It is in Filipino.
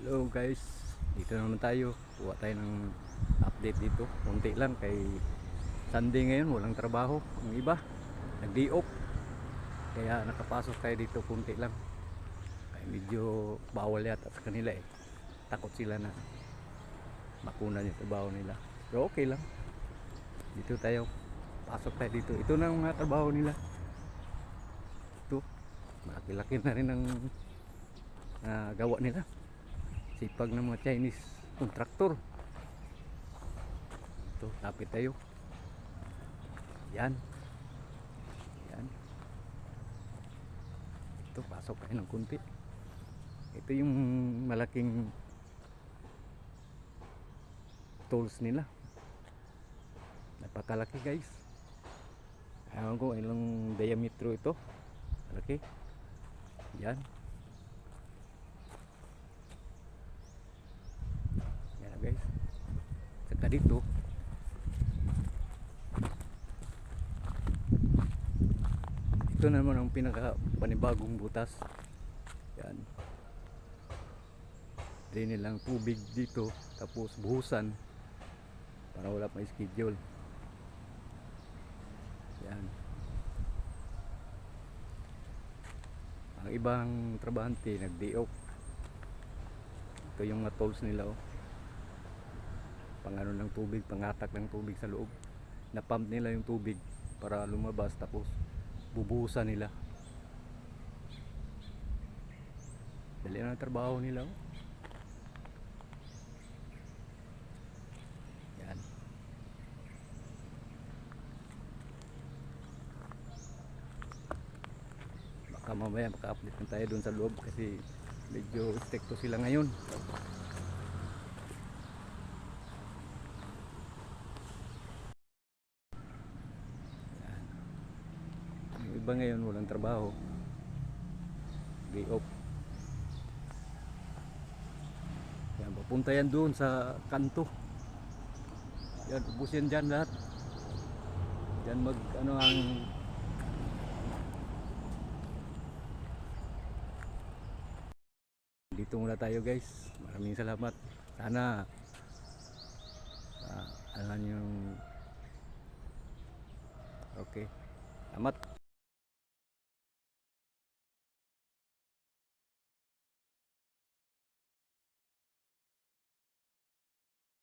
Hello guys, dito naman tayo. Kuha tayo ng update dito. Kunti lang kay Sunday ngayon, walang trabaho. Ang iba, nag-day off. Kaya nakapasok tayo dito kunti lang. Kaya medyo bawal yata sa kanila eh. Takot sila na makuna yung trabaho nila. Pero okay lang. Dito tayo. Pasok tayo dito. Ito na ang mga trabaho nila. Ito. Malaki-laki na rin ang gawa nila. Sipag ng mga Chinese contractor. Ito, tapit tayo. Yan. Yan. Ito, pasok tayo ng kunti. Ito yung malaking tools nila. Napakalaki guys. Ewan ko ilang diametro ito. Malaki. Yan. Guys, saka dito ito naman ang pinaka panibagong butas. Yan, drain nilang tubig dito tapos buhusan para wala pa schedule. Yan, ang ibang trabahante nag-day off. Ito yung mga tools nila oh. Pangano ng tubig, pangatak ng tubig sa loob. Na-pump nila yung tubig para lumabas tapos bubuhusan nila. Dali na ang trabaho nila. Yan. Baka mamaya maka-update na tayo dun sa loob kasi medyo stricto sila ngayon. Iba ngayon walang trabaho, day off. Yan, papunta yan doon sa kanto. Yan, ubos yan dyan lahat. Yan mag ano ang dito muna tayo guys. Maraming salamat. Sana alam yung okay. Salamat.